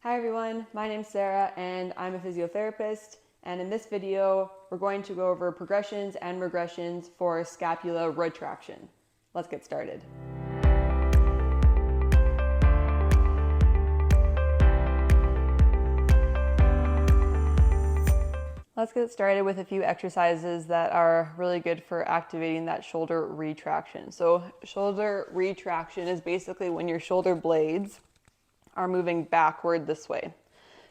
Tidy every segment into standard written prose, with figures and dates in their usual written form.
Hi everyone, my name's Sarah and I'm a physiotherapist, and in this video we're going to go over progressions and regressions for scapula retraction. Let's get started. Let's get started with a few exercises that are really good for activating that shoulder retraction. So shoulder retraction is basically when your shoulder blades are moving backward this way.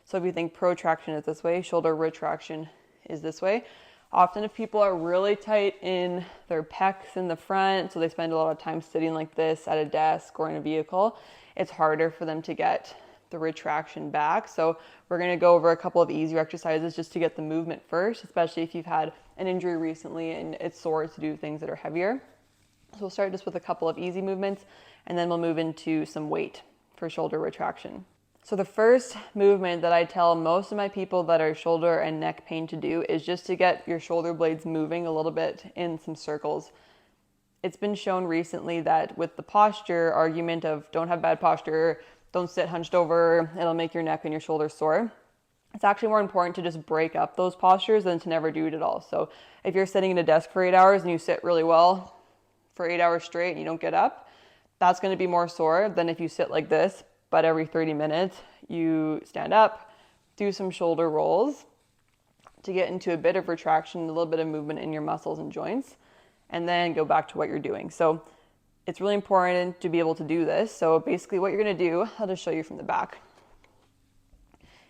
So if you think protraction is this way, shoulder retraction is this way. Often if people are really tight in their pecs in the front, so they spend a lot of time sitting like this at a desk or in a vehicle, it's harder for them to get the retraction back. So we're going to go over a couple of easier exercises just to get the movement first, especially if you've had an injury recently and it's sore to do things that are heavier. So we'll start just with a couple of easy movements and then we'll move into some weight for shoulder retraction. So the first movement that I tell most of my people that are shoulder and neck pain to do is just to get your shoulder blades moving a little bit in some circles. It's been shown recently that with the posture argument of don't have bad posture, don't sit hunched over, it'll make your neck and your shoulders sore. It's actually more important to just break up those postures than to never do it at all. So if you're sitting at a desk for 8 hours and you sit really well for 8 hours straight and you don't get up, that's going to be more sore than if you sit like this, but every 30 minutes you stand up, do some shoulder rolls to get into a bit of retraction, a little bit of movement in your muscles and joints, and then go back to what you're doing. So it's really important to be able to do this. So basically what you're going to do, I'll just show you from the back,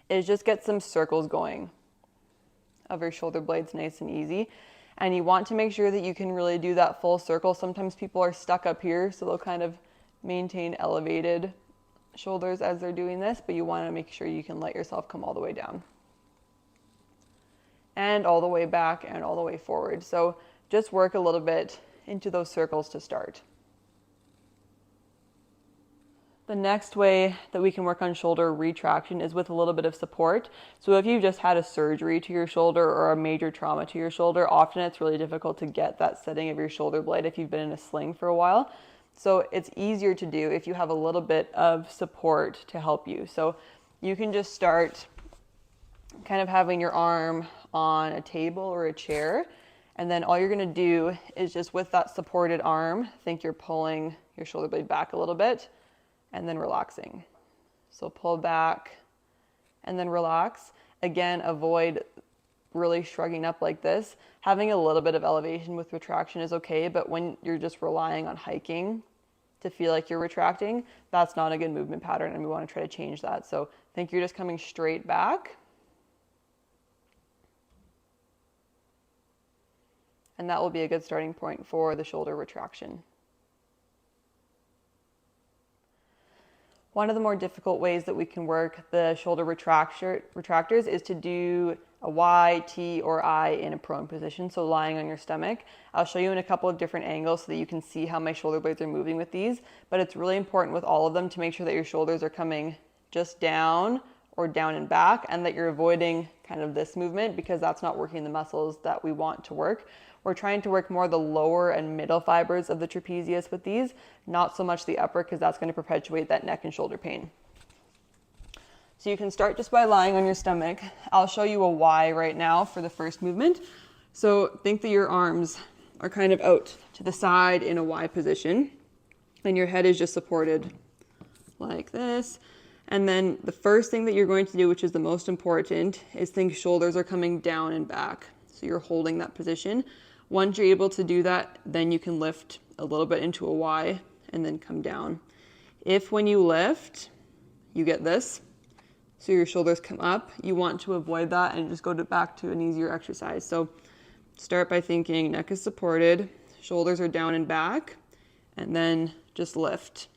is just get some circles going of your shoulder blades nice and easy. And you want to make sure that you can really do that full circle. Sometimes people are stuck up here, so they'll kind of maintain elevated shoulders as they're doing this, but you want to make sure you can let yourself come all the way down and all the way back and all the way forward. So just work a little bit into those circles to start. The next way that we can work on shoulder retraction is with a little bit of support. So if you've just had a surgery to your shoulder or a major trauma to your shoulder, often it's really difficult to get that setting of your shoulder blade if you've been in a sling for a while. So it's easier to do if you have a little bit of support to help you. So you can just start kind of having your arm on a table or a chair, and then all you're going to do is just with that supported arm, think you're pulling your shoulder blade back a little bit and then relaxing. So pull back and then relax. Again, avoid really shrugging up like this. Having a little bit of elevation with retraction is okay, but when you're just relying on hiking to feel like you're retracting, that's not a good movement pattern, and we want to try to change that. So think you're just coming straight back. And that will be a good starting point for the shoulder retraction. One of the more difficult ways that we can work the shoulder retractors is to do a Y, T, or I in a prone position, so lying on your stomach. I'll show you in a couple of different angles so that you can see how my shoulder blades are moving with these, but it's really important with all of them to make sure that your shoulders are coming just down or down and back, and that you're avoiding kind of this movement because that's not working the muscles that we want to work. We're trying to work more the lower and middle fibers of the trapezius with these, not so much the upper, because that's going to perpetuate that neck and shoulder pain. So you can start just by lying on your stomach. I'll show you a Y right now for the first movement. So think that your arms are kind of out to the side in a Y position, and your head is just supported like this. And then the first thing that you're going to do, which is the most important, is think shoulders are coming down and back. So you're holding that position. Once you're able to do that, then you can lift a little bit into a Y and then come down. If when you lift, you get this, so your shoulders come up, you want to avoid that and just go back to an easier exercise. So start by thinking neck is supported, shoulders are down and back, and then just lift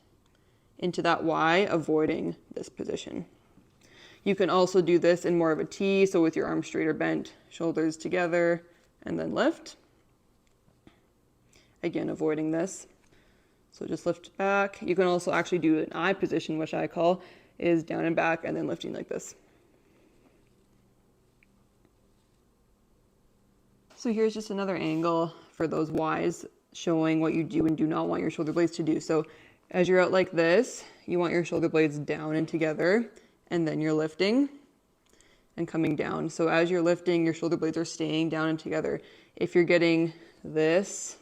into that Y, avoiding this position. You can also do this in more of a T, so with your arms straight or bent, shoulders together, and then lift. Again, avoiding this. So just lift back. You can also actually do an I position, which I call is down and back, and then lifting like this. So here's just another angle for those Ys, showing what you do and do not want your shoulder blades to do. So as you're out like this, you want your shoulder blades down and together, and then you're lifting and coming down. So as you're lifting, your shoulder blades are staying down and together. If you're getting this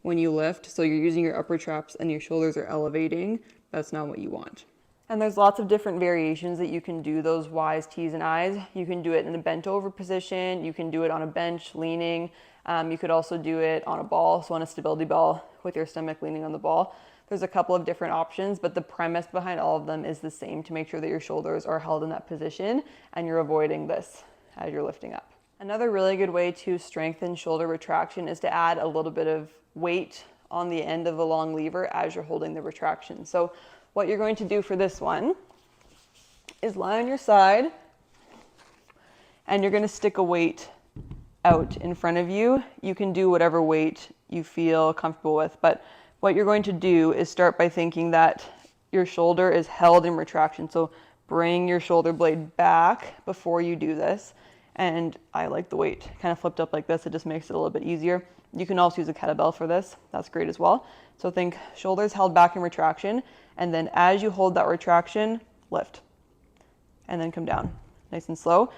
when you lift, so you're using your upper traps and your shoulders are elevating, that's not what you want. And there's lots of different variations that you can do those Ys, Ts, and Is. You can do it in a bent over position. You can do it on a bench, leaning. You could also do it on a ball, so on a stability ball with your stomach leaning on the ball. There's a couple of different options, but the premise behind all of them is the same, to make sure that your shoulders are held in that position and you're avoiding this as you're lifting up. Another really good way to strengthen shoulder retraction is to add a little bit of weight on the end of the long lever as you're holding the retraction. So what you're going to do for this one is lie on your side, and you're going to stick a weight out in front of you. You can do whatever weight you feel comfortable with, but what you're going to do is start by thinking that your shoulder is held in retraction. So bring your shoulder blade back before you do this. And I like the weight kind of flipped up like this. It just makes it a little bit easier. You can also use a kettlebell for this. That's great as well. So think shoulders held back in retraction. And then as you hold that retraction, lift. And then come down nice and slow.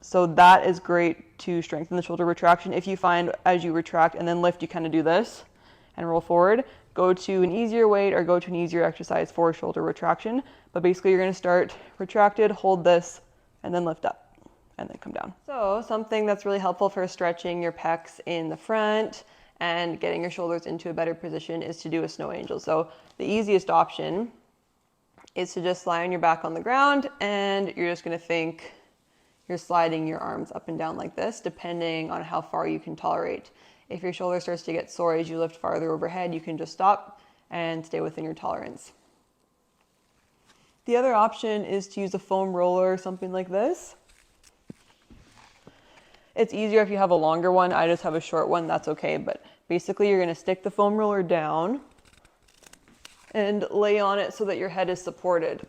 So that is great to strengthen the shoulder retraction. If you find as you retract and then lift, you kind of do this and roll forward, go to an easier weight or go to an easier exercise for shoulder retraction. But basically you're going to start retracted, hold this, and then lift up and then come down. So something that's really helpful for stretching your pecs in the front and getting your shoulders into a better position is to do a snow angel. So the easiest option is to just lie on your back on the ground, and you're just going to think you're sliding your arms up and down like this, depending on how far you can tolerate. If your shoulder starts to get sore as you lift farther overhead, you can just stop and stay within your tolerance. The other option is to use a foam roller or something like this. It's easier if you have a longer one. I just have a short one, that's okay. But basically you're gonna stick the foam roller down and lay on it so that your head is supported.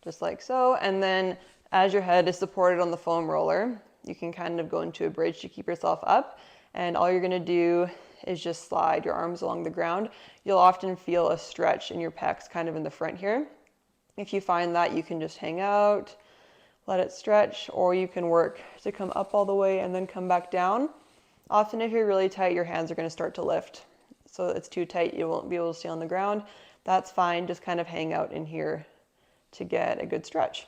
Just like so. And then as your head is supported on the foam roller, you can kind of go into a bridge to keep yourself up. And all you're gonna do is just slide your arms along the ground. You'll often feel a stretch in your pecs kind of in the front here. If you find that, you can just hang out, let it stretch, or you can work to come up all the way and then come back down. Often if you're really tight, your hands are going to start to lift. So it's too tight, you won't be able to stay on the ground. That's fine, just kind of hang out in here to get a good stretch.